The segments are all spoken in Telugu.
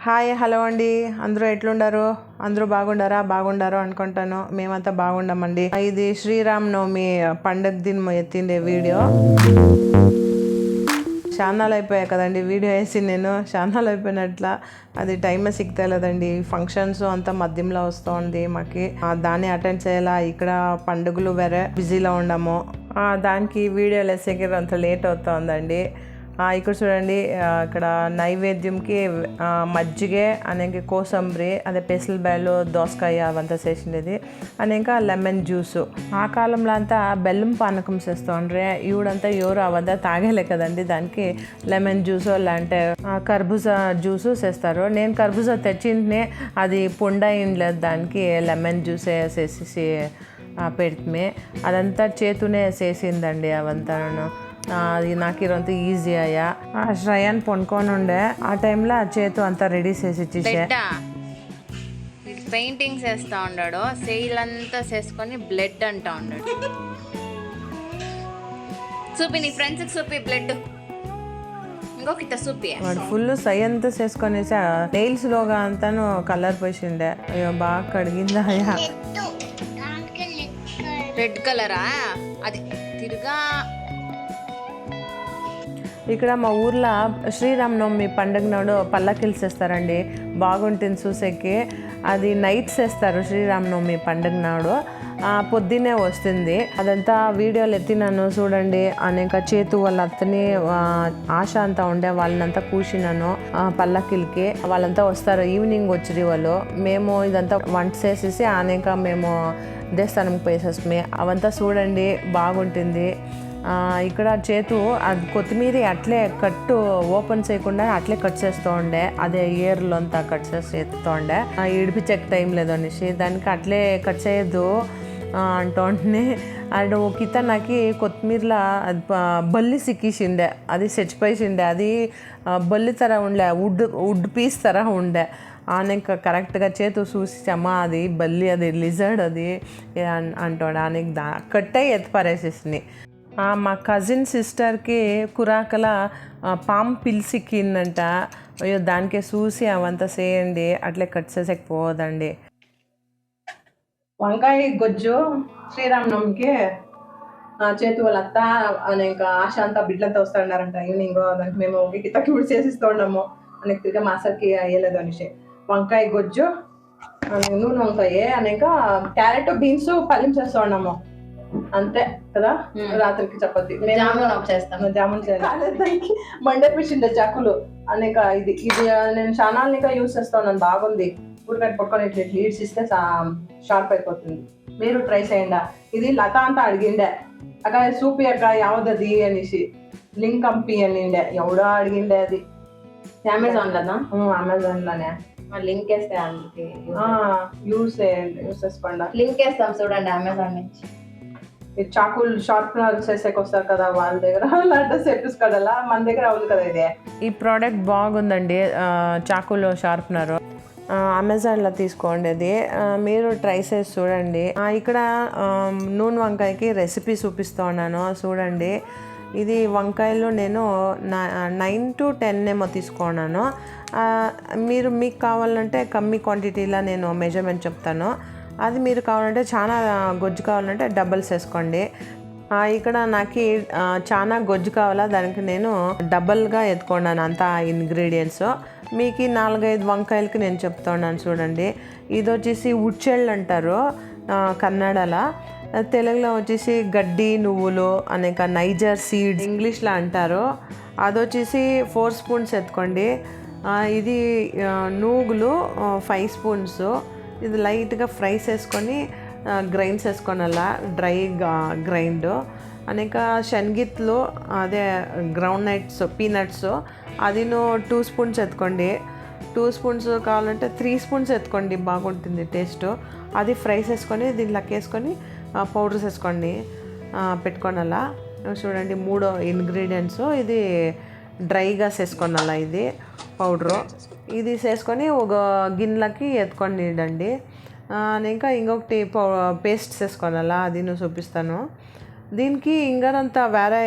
హాయ్ హలో అండి, అందరూ ఎట్లుండారు? అందరూ బాగుండారో అనుకుంటాను. మేమంతా బాగుండమండి. ఇది శ్రీరామ్ నవమి పండగ దినం ఎత్తిండే వీడియో. చాన్నాళ్ళు అయిపోయాయి కదండి వీడియో వేసి, నేను చాన్నాళ్ళు అయిపోయినట్ల అది టైమే సిగ్తలేదండి. ఫంక్షన్స్ అంతా మధ్యంలో వస్తుంది మాకి, దాన్ని అటెండ్ చేయాలా. ఇక్కడ పండుగలు వేరే బిజీలో ఉండము, దానికి వీడియోలు వేసేకి అంత లేట్ అవుతుందండి. ఇక్కడ చూడండి, ఇక్కడ నైవేద్యంకి మజ్జిగే అనేక కోసంబరి, అదే పెసలబ్యాలు, దోసకాయ అవంతా చేసిండేది. ఇంకా లెమన్ జ్యూసు. ఆ కాలంలో అంతా బెల్లం పానకం చేస్తుండ్రే, ఈవిడంతా ఎవరు అవంతా తాగేలే కదండి. దానికి లెమన్ జ్యూసు లేదంటే కర్బూజా జ్యూసు చేస్తారు. నేను కర్బూజా తెచ్చింటే అది పుండైండలేదు, దానికి లెమన్ జ్యూస్ వేసేసి పెడితే అదంతా చేతునే చేసిందండి అవంతా. అది నాకు ఇరంతా ఈజీ అయ్యా. శ్రయాన్ పొనుకొని ఉండే ఆ టైంలో చేతు అంతా రెడీ చేసి ఇచ్చేసే. పెయింటింగ్స్ వేస్తా ఉన్నాడు, సెయిల్ అంతా చేసుకొని బ్లడ్ అంటా ఉన్నాడు. చూపి నీ ఫ్రెండ్స్కి చూపి బ్లడ్, ఇంకొక చూపి. వాడు ఫుల్ సై అంతా చేసుకొని నెయిల్స్ లోగా అంతాను కలర్ పోసిండే. అయ్యో బాగా కడిగిందా అయ్యా. రెడ్ కలరా అది తిరుగా. ఇక్కడ మా ఊర్లో శ్రీరామనవమి పండుగ నాడు పల్లకిలు చేస్తారండి, బాగుంటుంది చూసేకి. అది నైట్ చేస్తారు శ్రీరామనవమి పండుగ నాడు, పొద్దున్నే వస్తుంది. అదంతా వీడియోలు ఎత్తినాను చూడండి. అనేక చేతు వాళ్ళ అత్తని ఆశ అంతా ఉండే వాళ్ళనంతా కూర్చున్నాను పల్లకిలకి. వాళ్ళంతా వస్తారు, ఈవినింగ్ వచ్చింది వాళ్ళు. మేము ఇదంతా వంట చేసేసి అనేక మేము దేవస్థానంకి పోయేసేస్తే అవంతా చూడండి, బాగుంటుంది. ఇక్కడ చేతు అది కొత్తిమీర అట్లే కట్టు ఓపెన్ చేయకుండా అట్లే కట్ చేస్తూ ఉండే, అదే ఇయర్లో అంతా కట్ చేసి ఎత్తుతూ ఉండే. ఇడిపించే టైం లేదు అనేసి దానికి అట్లే కట్ చేయొద్దు అంటుండే. అండ్ కిత నాకు కొత్తిమీరలో అది బల్లి సిక్కిసిండే, అది చచ్చిపోయిండే. అది బల్లి తర ఉండే, వుడ్ పీస్ తర ఉండే. ఆనక కరెక్ట్గా చేతు చూసిమ్మా అది బల్లి, అది లిజర్డ్ అది అంటాడు. ఆనకి కట్టే ఎత్తి పారేసేసింది. మా కజిన్ సిస్టర్కి కురాకల పాము పిలిసిక్కిందంట. అయ్యో దానికే చూసి అవంతా చేయండి, అట్లే కట్ చేసేకపోదండి. వంకాయ గొజ్జు శ్రీరామనవమికి చేతు వాళ్ళంత అనేక ఆశ అంతా బిడ్డలంతా వస్తున్నారంట ఈవినింగ్. దానికి మేము గిత్తకి కూడా చేసిస్తూ ఉన్నాము. అనేక తిరిగా మాసర్కి అయ్యలేదు అనేసి వంకాయ గొజ్జు, నూనె వంకాయ అనేక క్యారెట్ బీన్స్ పల్యం చేస్తూ ఉన్నాము అంతే కదా. రాత్రికి చపాతి జామున్ చేయాలి. మండే పిచ్చిండే చాకులు అనేక ఇది నేను ఛానల్ ఇంకా యూస్ చేస్తా ఉన్నాను, బాగుంది. ఊరికట్టు పట్టుకొని ఇట్లా లీడ్స్ ఇస్తే షార్ప్ అయిపోతుంది. మీరు ట్రై చేయండి. ఇది లత అంతా అడిగిండే, అక్కడ సూపి అక్క యావదది అనేసి లింక్ పంపి అనిండే. ఎవడో అడిగిండే అది. అమెజాన్లోనే లింక్ వేస్తే అందుకే యూస్ చేయండి, యూస్ చేసుకోండి. లింక్ వేస్తాం చూడండి అమెజాన్ నుంచి. చాకులు షార్ప్నర్ చేసేకి వస్తారు కదా వాళ్ళ దగ్గర, అలాంటి సెట్స్ కదలా మన దగ్గర అవుతుంది కదా. ఇదే ఈ ప్రోడక్ట్ బాగుందండి, చాకులు షార్ప్నర్. అమెజాన్లో తీసుకోండి, అది మీరు ట్రై చేసి చూడండి. ఇక్కడ నూనె వంకాయకి రెసిపీ చూపిస్తూ ఉన్నాను చూడండి. ఇది వంకాయలు నేను 9 to 10 ఏమో తీసుకున్నాను. మీకు కావాలంటే కమ్మీ క్వాంటిటీలో నేను మెజర్మెంట్ చెప్తాను. అది మీరు కావాలంటే చాలా గొజ్జు కావాలంటే డబల్స్ వేసుకోండి. ఇక్కడ నాకు చాలా గొజ్జు కావాలా, దానికి నేను డబల్గా ఎత్తుకున్నాను అంతా ఇంగ్రీడియంట్స్. మీకు 4-5 వంకాయలకి నేను చెప్తున్నాను చూడండి. ఇది వచ్చేసి ఉచ్చెళ్ళు అంటారు కన్నడలో, తెలుగులో వచ్చేసి గడ్డి నువ్వులు అనేక నైజర్ సీడ్స్ ఇంగ్లీష్లో అంటారు. అది వచ్చేసి 4 స్పూన్స్ ఎత్తుకోండి. ఇది నూగులు 5 స్పూన్స్. ఇది లైట్గా ఫ్రై చేసుకొని గ్రైండ్స్ వేసుకొని అలా డ్రైగా గ్రైండ్. అనేక శనగిత్తులు అదే గ్రౌండ్ నట్స్ పీనట్స్ అది 2 స్పూన్స్ ఎత్తుకోండి. 2 స్పూన్స్ కావాలంటే 3 స్పూన్స్ ఎత్తుకోండి, బాగుంటుంది టేస్ట్. అది ఫ్రై చేసుకొని దీంట్లోకి వేసుకొని పౌడర్స్ వేసుకోండి, పెట్టుకొని అలా చూడండి. 3 ఇంగ్రీడియంట్స్ ఇది డ్రైగా చేసుకొని అలా ఇది పౌడరు ఇది చేసుకొని ఒక గిన్నెలకి ఎత్తుకొని ఇడండి. ఇంకా ఇంకొకటి పేస్ట్ చేసుకోవాలా, అది నేను చూపిస్తాను. దీనికి ఇంకనంతా వేరే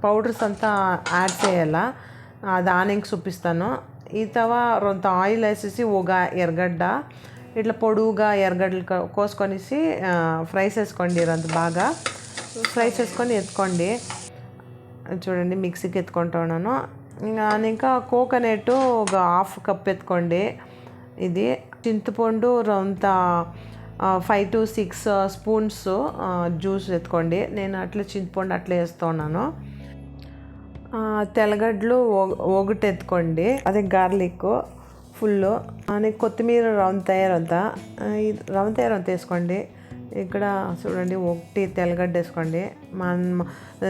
పౌడర్స్ అంతా యాడ్ చేయాలా, అది ఆనకి చూపిస్తాను. ఈ తవా రొంత ఆయిల్ వేసేసి ఒక ఎర్రగడ్డ ఇట్లా పొడువుగా ఎర్రగడ్డలు కోసుకొనేసి ఫ్రై చేసుకోండి. రొంత బాగా ఫ్రై చేసుకొని ఎత్తుకోండి. చూడండి మిక్సీకి ఎత్తుకుంటున్నాను. ఇంకా కోకోనట్ ఒక 1/2 కప్ ఎత్తుకోండి. ఇది చింతపండు రొంత 5 to 6 స్పూన్స్ జ్యూస్ ఎత్తుకోండి. నేను అట్లా చింతపండు అట్లా వేస్తున్నాను. తెల్లగడ్డలు ఒకటి ఎత్తుకోండి. అదే గార్లిక్ ఫుల్. కొత్తిమీర రొంత వేసుకోండి. ఇక్కడ చూడండి ఒకటి తెల్లగడ్డ వేసుకోండి.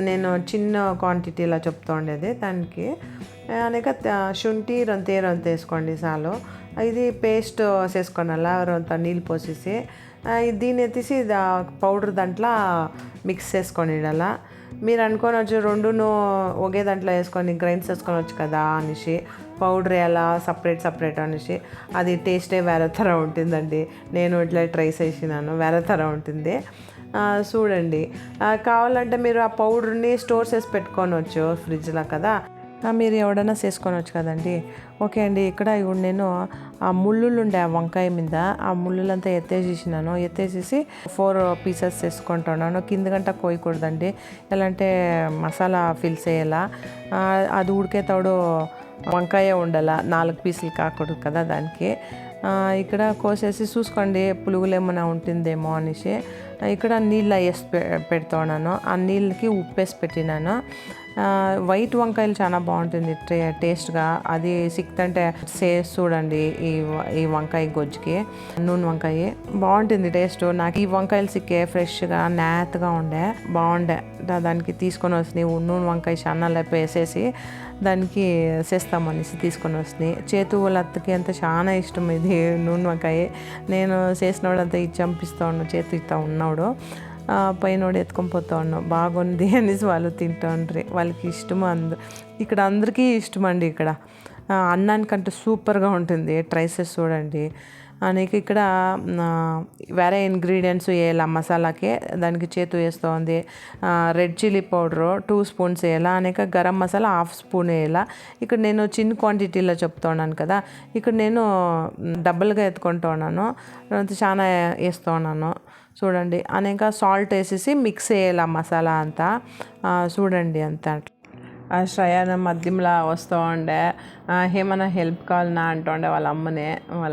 నేను చిన్న క్వాంటిటీలో చెప్తా ఉండేది దానికి. అనేక శుంఠి రొంత వేసుకోండి చాలు. ఇది పేస్ట్ చేసుకోనాల రొంత నీళ్ళు పోసేసి దీన్ని ఎత్తేసి పౌడర్ దాంట్లో మిక్స్ చేసుకొని ఇడాల. మీరు అనుకోనొచ్చు రెండును ఒకే దాంట్లో వేసుకొని గ్రైండ్ చేసుకోవచ్చు కదా అనేసి, పౌడర్ వేయాలా సపరేట్ అనేసి. అది టేస్టే వేరే తర ఉంటుందండి. నేను ఇట్లా ట్రై చేసినాను, వేరే తర ఉంటుంది. చూడండి కావాలంటే మీరు ఆ పౌడర్ని స్టోర్ చేసి పెట్టుకోవచ్చు ఫ్రిడ్జ్లో కదా, మీరు ఎవడన్నా చేసుకోవచ్చు కదండి. ఓకే అండి. ఇక్కడ ఇప్పుడు నేను ఆ ముళ్ళులు ఉండే ఆ వంకాయ మీద ఆ ముళ్ళులంతా ఎత్తేసేసి 4 పీసెస్ చేసుకుంటున్నాను. కిందకంట కోయకూడదండి, ఎలా అంటే మసాలా ఫిల్ చేయాలా. అది ఉడికేతోడు వంకాయ ఉండాల, 4 పీసులు కాకూడదు కదా దానికి. ఇక్కడ కోసేసి చూసుకోండి పులుగులు ఏమైనా ఉంటుందేమో అనేసి. ఇక్కడ నీళ్ళు వేసి పెడుతున్నాను. ఆ నీళ్ళకి ఉప్పు వేసి పెట్టినాను. వైట్ వంకాయలు చాలా బాగుంటుంది టేస్ట్గా. అది సిక్తంటే చూడండి ఈ వంకాయ గొజ్జుకి నూనె వంకాయ బాగుంటుంది టేస్ట్. నాకు ఈ వంకాయలు సిక్కే ఫ్రెష్గా నేతగా బాగుండే. దానికి తీసుకొని వచ్చినాయి నూనె వంకాయ చాలా వేసేసి దానికి చేస్తామనేసి తీసుకొని వచ్చినాయి. చేతులత్తకి అంతా చాలా ఇష్టం ఇది నూనె వంకాయ. నేను చేసినోడంతా ఇది చంపిస్తూ ఉన్నాను, చేతు ఇస్తా ఉన్నాడు. పైనోడు ఎత్తుకొని పోతా ఉన్నాం. బాగుంది అనేసి వాళ్ళు తింటుండ్రి, వాళ్ళకి ఇష్టము. ఇక్కడ అందరికీ ఇష్టం అండి. ఇక్కడ అన్నానికంటే సూపర్గా ఉంటుంది. ట్రై చేసి చూడండి. నీకు ఇక్కడ వేరే ఇంగ్రీడియంట్స్ వేయాల మసాలాకి. దానికి చేతు వేస్తుంది. రెడ్ చిల్లీ పౌడరు 2 స్పూన్స్ వేయాల. అనేక గరం మసాలా 1/2 స్పూన్ వేయాల. ఇక్కడ నేను చిన్న క్వాంటిటీలో చెప్తున్నాను కదా, ఇక్కడ నేను డబుల్గా ఎత్తుకుంటూ ఉన్నాను, చాలా వేస్తూ ఉన్నాను. చూడండి అనేక సాల్ట్ వేసేసి మిక్స్ చేయాలి ఆ మసాలా అంతా. చూడండి అంతా. శ్రేయాన మధ్యంలో వస్తూ ఉండే, ఏమైనా హెల్ప్ కావాలన్నా అంటుండే వాళ్ళ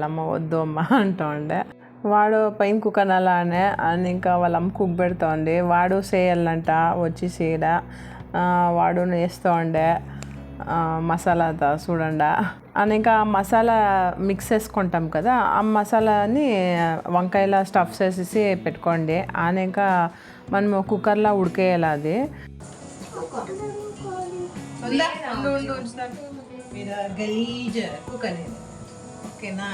అమ్మ వద్దు అమ్మ అంటూ ఉండే. వాడు పైన కుక్కనలా అని ఇంకా వాళ్ళ అమ్మ కుక్ పెడుతోంది. వాడు చేయాలంట వచ్చి చేయడ. వాడు వేస్తూ ఉండే మసాలా చూడండి. అని ఇంకా మసాలా మిక్స్ చేసుకుంటాం కదా, ఆ మసాలాని వంకాయల స్టఫ్ చేసేసి పెట్టుకోండి. అని ఇంకా మనం కుక్కర్లో ఉడికేయాలి. అది గలీజ్ కుక్ అనేది. ఓకేనా?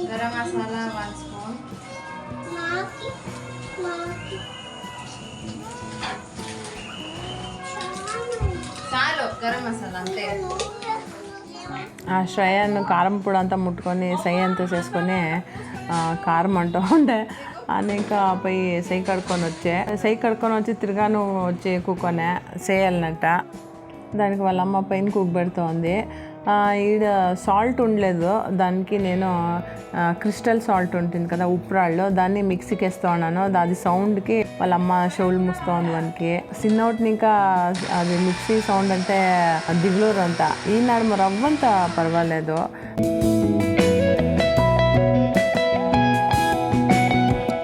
గరం మసాలా 1 స్పూన్. చాలు గరం మసాలా అంతే. ఆ శ్రేయాన్ని కారం పొడి అంతా ముట్టుకొని సై అంతా చేసుకొని కారం అంటూ ఉండే. అని ఇంకా పోయి సై కడుక్కొని వచ్చి తిరగాను వచ్చి కుక్కొనే చేయాలన్నట్ట. దానికి వాళ్ళ అమ్మ పైన కుక్ పెడుతోంది. ఈడ సాల్ట్ ఉండలేదు, దానికి నేను క్రిస్టల్ సాల్ట్ ఉంటుంది కదా ఉప్పురాళ్ళు, దాన్ని మిక్సీకి వేస్తూ ఉన్నాను. అది సౌండ్కి వాళ్ళ అమ్మ షోలు మూస్తోంది వానికి. చిన్నోటిని ఇంకా అది మిక్సీ సౌండ్ అంటే దిగులూరు అంతా. ఈనాడు రవ్వంతా పర్వాలేదు.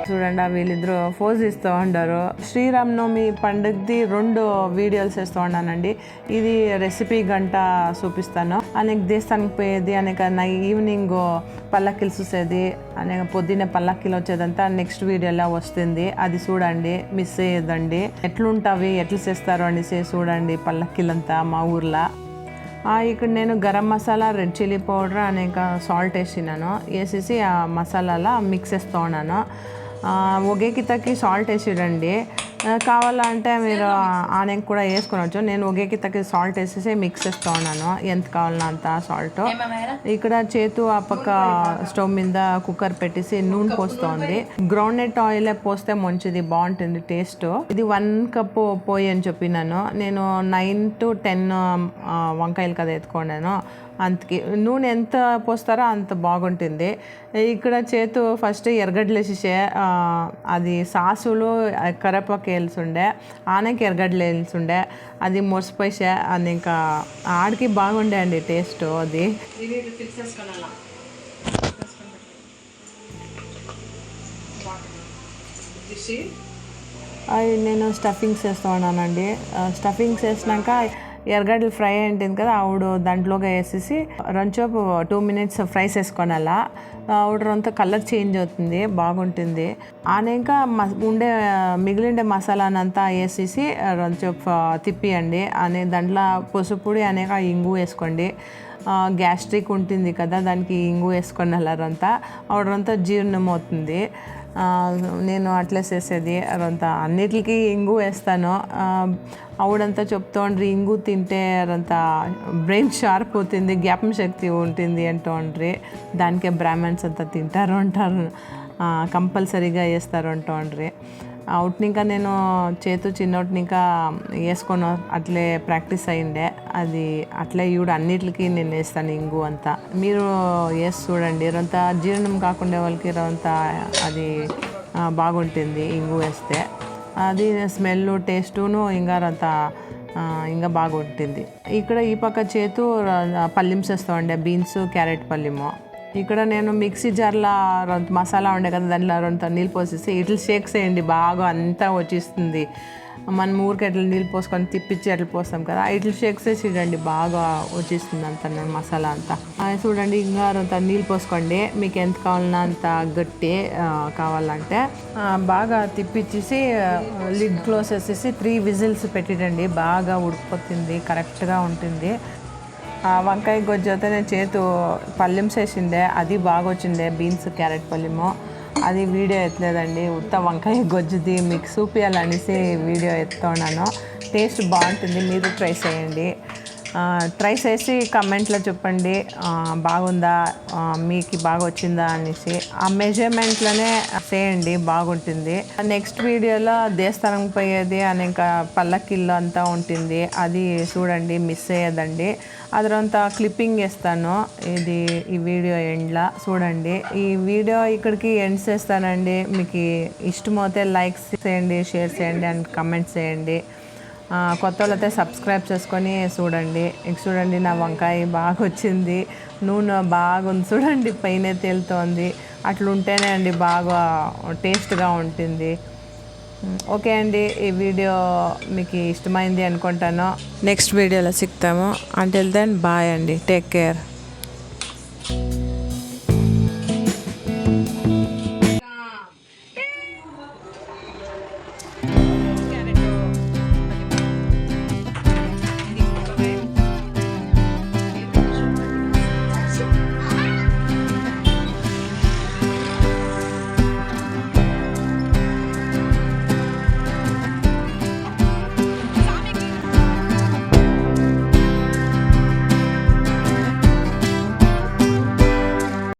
చూడండి వీళ్ళిద్దరు ఫోజ్ ఇస్తూ ఉంటారు. శ్రీరామనవమి పండుగది 2 వీడియోస్ వేస్తూ ఉన్నానండి. ఇది రెసిపీ గంట చూపిస్తాను. అనేక దేవస్థానికి పోయేది, అనేక ఈవినింగ్ పల్లకిలు చూసేది, అనేక పొద్దున్నే పల్లకిలు వచ్చేదంతా నెక్స్ట్ వీడియోలో వస్తుంది. అది చూడండి, మిస్ అయ్యేదండి. ఎట్లుంటావి ఎట్లా చేస్తారు అనేసి చూడండి పల్లకిలంతా మా ఊర్లో. ఇక్కడ నేను garam masala, red chilli powder, అనేక సాల్ట్ వేసేసి ఆ మసాలాలో మిక్స్ చేస్తూ ఉన్నాను. ఒకే కితకి సాల్ట్ వేసిడండి. కావాలంటే మీరు ఆనియన్ కూడా వేసుకోవచ్చు. నేను ఒకేకి తగ్గ సాల్ట్ వేసేసి మిక్స్ చేస్తూ ఉన్నాను, ఎంత కావాలన్నా అంత సాల్ట్. ఇక్కడ చేతు ఆ పక్క స్టవ్ మీద కుక్కర్ పెట్టేసి నూనె పోస్తోంది. గ్రౌండ్ నట్ ఆయిల్ పోస్తే మంచిది, బాగుంటుంది టేస్ట్. ఇది 1 కప్పు పోయి అని చెప్పినాను. నేను 9 to 10 వంకాయలు కదా ఎత్తుకున్నాను, అంతకి నూనె ఎంత పోస్తారో అంత బాగుంటుంది. ఇక్కడ చేతు ఫస్ట్ ఎర్రగడ్డలు వేసేసే, అది సాసులు కరేపాకు వేల్సుండే, ఆనకి ఎర్రగడ్డలు వేల్సుండే, అది మొసిపోసే. అది ఇంకా ఆడికి బాగుండే అండి టేస్ట్. అది అది నేను స్టఫింగ్స్ వేస్తూ ఉన్నానండి. స్టఫింగ్స్ వేసినాక ఎర్రగడ్డలు ఫ్రై అయింటుంది కదా, ఆవిడ దాంట్లోకి వేసేసి రొంచేపు 2 minutes ఫ్రై చేసుకోనాలా. ఆవిడ రొంత కలర్ చేంజ్ అవుతుంది, బాగుంటుంది. ఆనేక మిగిలిండే మసాలానంతా వేసేసి రొంచేపు తిప్పియండి. అనే దాంట్లో పసుపుడి అనేక ఇంగు వేసుకోండి. గ్యాస్ట్రిక్ ఉంటుంది కదా, దానికి ఇంగు వేసుకొని అలా ఆవిడంతా జీర్ణం అవుతుంది. నేను అట్లా చేసేది అదంతా, అన్నిటికీ ఇంగు వేస్తాను. ఆవిడంతా చెప్తోండ్రి ఇంగు తింటే అదంతా బ్రెయిన్ షార్ప్ అవుతుంది, జ్ఞాపక శక్తి ఉంటుంది అంటోండ్రి. దానికే బ్రాహ్మణ్స్ అంతా తింటారు అంటారు, కంపల్సరీగా వేస్తారు అంటోండ్రి. అవుట్నింకా నేను చేతు చిన్నోటినింకా వేసుకొని అట్లే ప్రాక్టీస్ అయ్యిండే. అది అట్లే ఇవిడు అన్నిటికీ నేను వేస్తాను ఇంగు అంతా. మీరు వేసి చూడండి, రొంత జీర్ణం కాకుండా వాళ్ళకి రొంత అది బాగుంటుంది ఇంగు వేస్తే. అది స్మెల్ టేస్టును ఇంకా రొంత ఇంకా బాగుంటుంది. ఇక్కడ ఈ పక్క చేతు పల్లిం చేస్తామండి, బీన్స్ క్యారెట్ పల్లిము. ఇక్కడ నేను మిక్సీ జార్లో రొంత మసాలా ఉండే కదా, దాంట్లో రొంత నీళ్ళు పోసేసి ఇట్లా షేక్స్ వేయండి, బాగా అంతా వచ్చేస్తుంది. మనం ఊరికి అట్లా నీళ్ళు పోసుకొని తిప్పించి అట్లా పోస్తాం కదా, ఇట్లా షేక్స్ వేసి చూడండి, బాగా వచ్చేస్తుంది అంత మసాలా అంతా. చూడండి, ఇంకా రొంత నీళ్ళు పోసుకోండి, మీకు ఎంత కావాలన్నా అంత గట్టి కావాలంటే. బాగా తిప్పించేసి లిడ్ క్లోజ్ చేసేసి 3 విజిల్స్ పెట్టిడండి, బాగా ఉడికిపోతుంది, కరెక్ట్గా ఉంటుంది. వంకాయ గొజ్జు అయితే నేను చేతు పల్లెం చేసిండే, అది బాగా వచ్చిండే, బీన్స్ క్యారెట్ పల్లెము. అది వీడియో ఎత్తలేదండి, ఉత్త వంకాయ గొజ్జుది మీకు చూపించాలనేసి వీడియో ఎత్తున్నాను. టేస్ట్ బాగుంటుంది, మీరు ట్రై చేయండి. ట్రై చేసి కమెంట్లో చెప్పండి బాగుందా, మీకు బాగా వచ్చిందా అనేసి. ఆ మెజర్మెంట్లోనే చేయండి, బాగుంటుంది. నెక్స్ట్ వీడియోలో దేవస్థానం పోయేది అని ఇంకా పల్లకిల్లో అంతా ఉంటుంది, అది చూడండి, మిస్ అయ్యేదండి. అదంతా క్లిప్పింగ్ వేస్తాను ఈ వీడియో ఎండ్లో చూడండి. ఈ వీడియో ఇక్కడికి ఎండ్ చేస్తానండి. మీకు ఇష్టమైతే లైక్స్ చేయండి, షేర్ చేయండి అండ్ కమెంట్స్ చేయండి. కొత్త వాళ్ళైతే సబ్స్క్రైబ్ చేసుకొని చూడండి. చూడండి, నా వంకాయ బాగా వచ్చింది, నూనె బాగుంది చూడండి, పైన తేలుతోంది. అట్లుంటేనే అండి బాగా టేస్ట్గా ఉంటుంది. ఓకే అండి, ఈ వీడియో మీకు ఇష్టమైంది అనుకుంటాను. నెక్స్ట్ వీడియోలో సిగ్తాము. అంటిల్ దెన్ బాయ్ అండి, టేక్ కేర్.